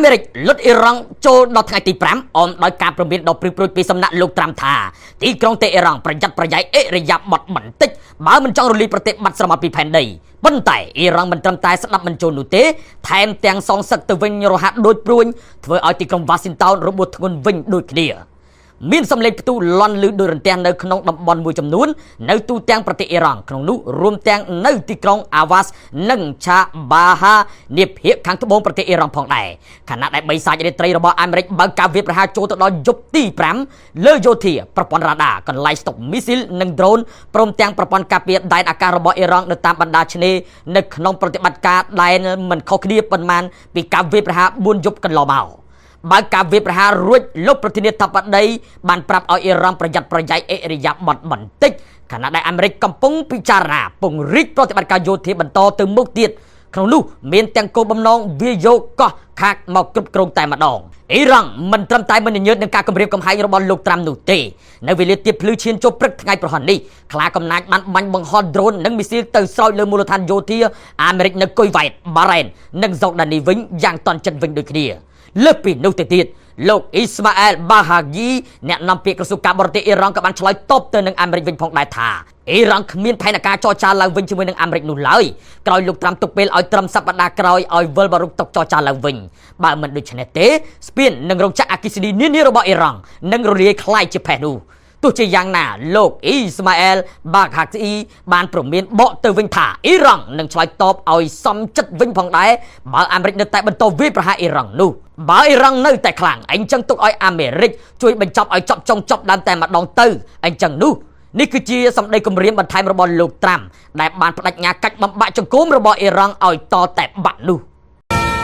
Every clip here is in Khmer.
មេរិកលុតអ៊ីរ៉ង់ចូលដល់ថ្ងៃទី5អមដោយការព្រមានដ៏ព្រឹកព្រួយពីសំណាក់លោកត្រាំថាទីក្រុងតេអ៊ីរ៉ង់ប្រយ័ត្នប្រយែងអិរិយាបថបន្តិចបើមិនចង់រលាយប្រទេសបាត់ស្រមោលពីផែនដីប៉ុន្តែអ៊ីរ៉ង់មិនត្រឹមតែស្ដាប់មិនចូលនោះទេថែមទាំងសងសឹកទៅវិញរហ័សដូចព្រួញធ្វើឲ្យទីក្រុងវ៉ាស៊ីនតោនរបួសធ្ងន់វិញដូចគ្នាមានសម្លេងផ្ទុះលន់លឺដោយរន្ទះនៅក្នុងតំបន់មួយចំនួននៅទូទាំងប្រទេសអ៊ីរ៉ង់ក្នុងនោះរួមទាំងនៅទីក្រុងអាវ៉ាសនិងឆាបាហានាភាគខាងត្បូងប្រទេសអ៊ីរ៉ង់ផងដែរខណៈដែលបិសាចរាត្រីរបស់អាមេរិកបើកការវាយប្រហារចូលទៅដល់យប់ទី5លើយោធាប្រព័ន្ធរ៉ាដាកន្លែងស្តុកមីស៊ីលនិងដ្រូនព្រមទាំងប្រព័ន្ធការពារដែនអាកាសរបស់អ៊ីរ៉ង់នៅតាមបណ្ដាឆ្នេរនៅក្នុងប្រតិបត្តិការដែលមិនខុសគ្នាប៉ុន្មានពីការវាយប្រហារ4យប់កន្លងមកបើការវាយប្រហាររួចលោកប្រធានាធិបតីបានប្រាប់ឲ្យអ៊ីរ៉ង់ប្រយ័ត្នប្រយែងអិរិយាបថបន្តិចខណៈដែលអាមេរិកកំពុងពិចារណាពង្រីកប្រតិបត្តិការយោធាបន្តទៅមុខទៀតក្នុងនោះមានទាំងគោលបំណងវាយកកោះខាកមកគ្រប់គ្រងតែម្ដងអ៊ីរ៉ង់មិនត្រឹមតែមិនញញើតនឹងការគម្រាមកំហែងរបស់លោកត្រាំនោះទេនៅវេលាទៀបភ្លឺឈានចូលព្រឹកថ្ងៃប្រហ័ននេះខ្លាកំណាចបានបាញ់បង្ហោះដ្រូននិងមីស៊ីលទៅស្រោចលើមូលដ្ឋានយោធាអាមេរិកនៅគុយវ៉ែតបារ៉ែននិងសូដានីវិញយ៉ាងតន់ចិត្តវិញដូចគ្នាលើសពីនោះទៅទៀតលោកអ៊ីស្ម៉ាអែលបាហាហ្គីអ្នកនាំពាក្យក្រសួងការបរទេសអ៊ីរ៉ង់ក៏បានឆ្លើយតបទៅនឹងអាមេរិកវិញផងដែរថាអ៊ីរ៉ង់គ្មានផែនការចរចាឡើងវិញជាមួយនឹងអាមេរិកនោះឡើយក្រោយលោកត្រាំទុកពេលឲ្យត្រឹមសប្តាហ៍ក្រោយឲ្យវិលមករុកតុកចរចាឡើងវិញបើមិនដូច្នេះទេស្ពាននិងរោងចក្រអគ្គិសនីនានារបស់អ៊ីរ៉ង់នឹងរលាយខ្លាយជាផេះនោះទោះជាយ៉ាងណាលោកអ៊ីស្ម៉ាអែលបាហាហ្គីបានព្រមានបកទៅវិញថាអ៊ីរ៉ង់នឹងឆ្លើយតបឲ្យសមចិត្តវិញផងដែរបើអាមេរិកនៅតែបន្តវាយប្រហារអ៊ីរ៉ង់នោះបើអ៊ីរ៉ង់នៅតែខ្លាំងអញ្ចឹងទុកឲ្យអាមេរិកជួយបញ្ចប់ឲ្យចប់ដើមតែម្ដងទៅអញ្ចឹងនោះនេះគឺជាសម្ដីគម្រាមបន្ថែមរបស់លោកត្រាំដែលបានបដិញ្ញាកាច់បំបាក់ចង្គមរបស់អ៊ីរ៉ង់ឲ្យតតែបាក់នោះ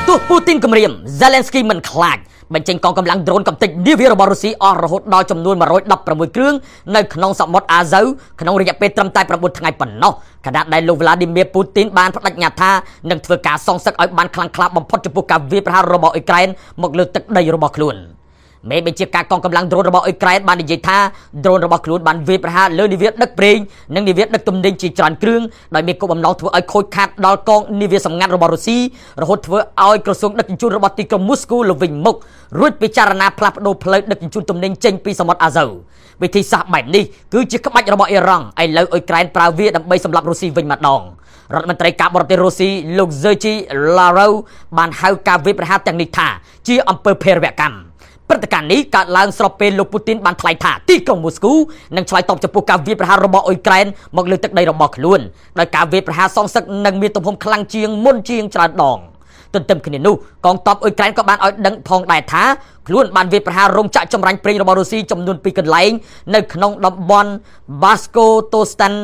ទោះពូទីនគម្រាម Zelensky មិនខ្លាចបញ្ចេញកងកម្លាំងដ្រូនកំទេចនាវារបស់រុស្ស៊ីអស់រហូតដល់ចំនួន116គ្រឿងនៅក្នុងសមុទ្រអាហ្សូវក្នុងរយៈពេលត្រឹមតែ9ថ្ងៃប៉ុណ្ណោះខណៈដែលលោក Vladimir Putin បានបដិញ្ញាថានឹងធ្វើការសងសឹកឲ្យបានខ្លាំងក្លាបំផុតចំពោះការវាយប្រហាររបស់អ៊ុយក្រែនមកលើទឹកដីរបស់ខ្លួនមេបញ្ជាការកងកម្លាំងដ្រូនរបស់អ៊ុយក្រែនបាននិយាយថាដ្រូនរបស់ខ្លួនបានវាយប្រហារលើនាវាដឹកប្រេងនិងនាវាដឹកទំនិញជាច្រើនគ្រឿងដោយមានគោលបំណងធ្វើឲ្យខូចខាតដល់កងនាវាសម្ងាត់របស់រុស្ស៊ីរហូតធ្វើឲ្យក្រសួងដឹកជញ្ជូនរបស់ទីក្រុងមូស្គូលវិញមុខរួចពិចារណាផ្លាស់ប្ដូរផ្លូវដឹកជញ្ជូនទំនិញចេញពីសមុទ្រអាហ្សូវវិធីសាស្ត្របែបនេះគឺជាក្បាច់របស់អ៊ីរ៉ង់ឥឡូវអ៊ុយក្រែនប្រើវាដើម្បីសម្លាប់រុស្ស៊ីវិញម្ដងរដ្ឋមន្ត្រីការបរទេសរុស្ស៊ីលោក Sergei Lavrov បានហៅការវាយប្រហារទាំងនេះថាជាអំពើភេរវកម្មព្រឹត្តិការណ៍នេះកើតឡើងស្របពេលលោកពូទីនបានថ្លែងថាទីក្រុងមូស្គូនឹងឆ្លើយតបចំពោះការវាយប្រហាររបស់អ៊ុយក្រែនមកលើទឹកដីរបស់ខ្លួនដោយការវាយប្រហារសងសឹកនឹងមានទំហំខ្លាំងជាងមុនជាងច្រើនដងទន្ទឹមគ្នានោះកងទ័ពអ៊ុយក្រែនក៏បានឲ្យដឹងផងដែរថាខ្លួនបានវាយប្រហាររោងចក្រចម្រាញ់ប្រេងរបស់រុស្ស៊ីចំនួន2កន្លែងនៅក្នុងតំបន់ Basko Tostan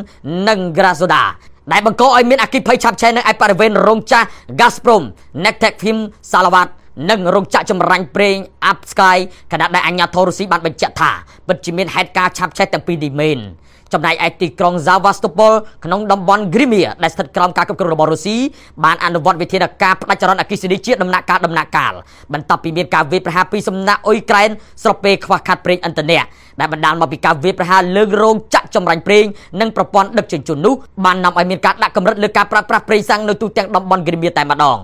និង Grazoda ដែលបង្កឲ្យមានអគ្គិភ័យឆាបឆេះនៅឯបរិវេណរោងចក្រ Gazprom Neftekhim Salavat និងរោងចក្រចម្រាញ់ប្រេង Apsky ខណៈដែលអាជ្ញាធររុស្ស៊ីបានបញ្ជាក់ថាពិតជាមានហេតុការណ៍ឆាបឆេះទាំងពីរនេះមែនចំណែកឯទីក្រុង Sevastopol ក្នុងតំបន់ Crimea ដែលស្ថិតក្រោមការគ្រប់គ្រងរបស់រុស្ស៊ីបានអនុវត្តវិធានការផ្ដាច់ចរន្តអគ្គិសនីជាដំណាក់កាលបន្ទាប់ពីមានការវាយប្រហារពីសំណាក់អ៊ុយក្រែនស្របពេលខ្វះខាតប្រេងឥន្ធនៈដែលបណ្ដាលមកពីការវាយប្រហារលើរោងចក្រចម្រាញ់ប្រេងនិងប្រព័ន្ធដឹកជញ្ជូននោះបាននាំឲ្យមានការដាក់កម្រិតលើការប្រើប្រាស់ប្រេងសាំងនៅទូទាំងតំបន់ Crimea តែម្ដង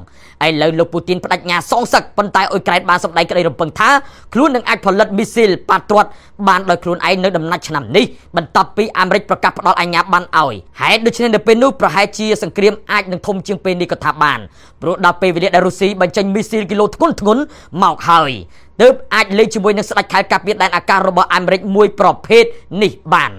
ឥឡូវលោកពូទីនបដិញ្ញាសងសឹកប៉ុន្តែអ៊ុយក្រែនបានសម្ដែងក្តីរំពឹងថាខ្លួននឹងអាចផលិតមីស៊ីលប៉ាត្រុតបានដោយខ្លួនឯងនៅដំណាច់ឆ្នាំនេះបន្ទាប់ពីអាមេរិកប្រកាសផ្ដល់អាជ្ញាប័ណ្ណឲ្យហេតុដូច្នេះនៅពេលនោះប្រហែលជាសង្គ្រាមអាចនឹងធំជាងពេលនេះក៏ថាបានព្រោះដល់ពេលវេលាដែលរុស្ស៊ីបញ្ចេញមីស៊ីលគីឡូធ្ងន់មកហើយទើបអាចលេងជាមួយនឹងស្ដេចខែលការពារដែនអាកាសរបស់អាមេរិកមួយប្រភេទនេះបាន